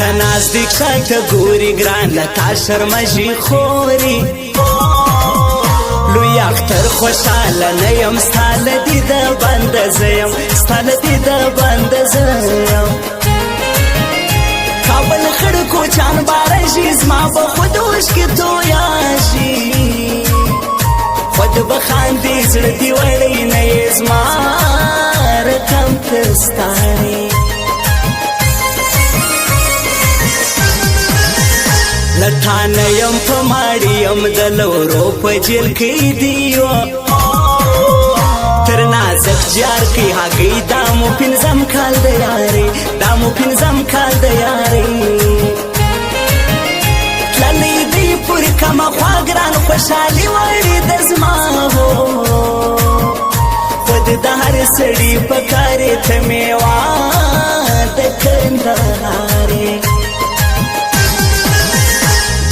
راته نزدیک شه ته ګورې ګرانه تا شرمژي خورې لوی اختر خوشحاله نه یم ستا له دیده بنده زه یم ستا له دیده بنده زه یم کابل خړ کوچان باره شي زما به خود اوښکې تویا شي خود به خاندې زړه دې وړی نه یې زما رقم تر ستارې لټانه یم په ماړي یم د لورو په جیل کې دیو تر نازک جار کې هګۍ دا مو پنځم کال د یارې دا مو پنځم کال د یارې تللی دی پر کمه خوا ګران خوشحالي وړې د زما هو خود د هر سړي په کارې ته میوه د کندهارې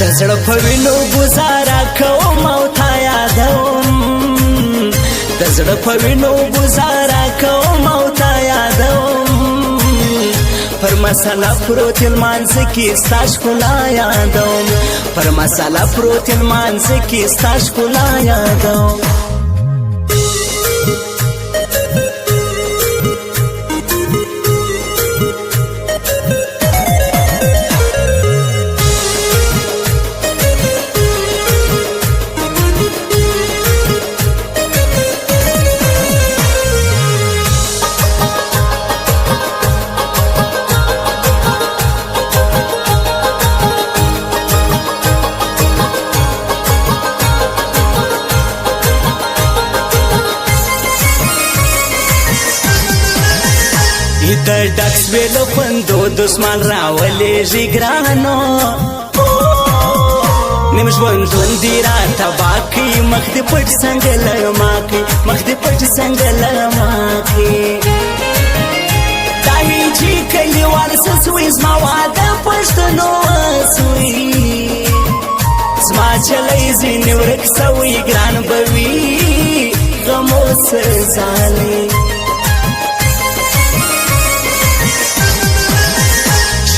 د زړه په وینو ګزاره کوم او تا یادوم د زړه په وینو ګزاره کوم او تا یادوم پر مسله پروت لمانځه کې ستا ښکلا یادوم پر مسله پروت لمانځه کې ستا ښکلا یادوم د ډکس ویلو خوندو دسمان راولېږي ګرانو نیم ژوندون دې راته باقي مخ دې پټ څنګه لما کوي مخ دې پټ څنګه لما کوي دا هیچې کلیوال څه سوی زما واده پښتنو سوی زما چلی ځینې ورک سوی ګران به وي غمو سرزالې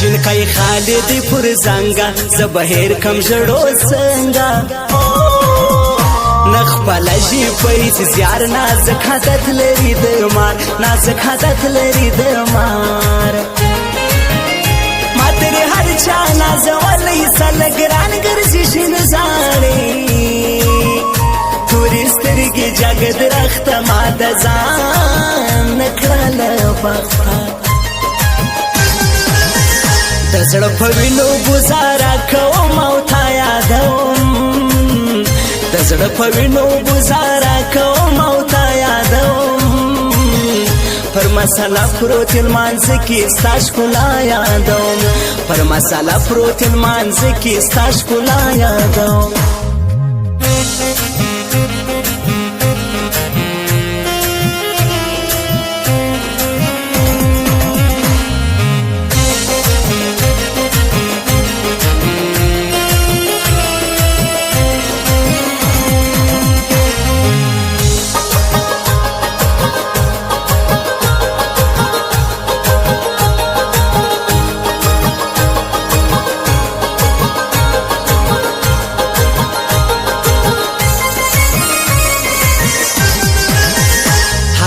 شینکای خالد پر زنګا زبهر کم جړو څنګه نخ پلجی پېڅ زیار نازک عادت لري د مار نازک عادت لري د مار ماتره هر چا نازولې سلګران ګرځي شین زاړي تورسترګي جګد رخت ما د ځان نکړل پخا د زړه په وینو ګزاره کوم او تا یادوم د زړه په وینو ګزاره کوم او تا یادوم پر مسله پروت لمانځه کې ستا ښکلا یادوم پر مسله پروت لمانځه کې ستا ښکلا یادوم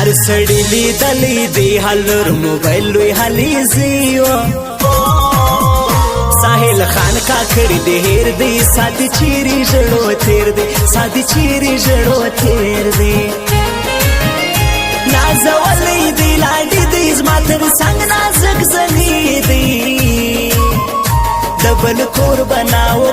هر سړی لیدلی دی هلور موبایل لوی حلی زیو ساحل خان کا کړی دی هیر دی ساتي چیرې ژړو تیر دی ساتي چیرې ژړو تیر دی نازولې دی لاډې دی زما تر څنګ نازک زنې دی د بل کور بناو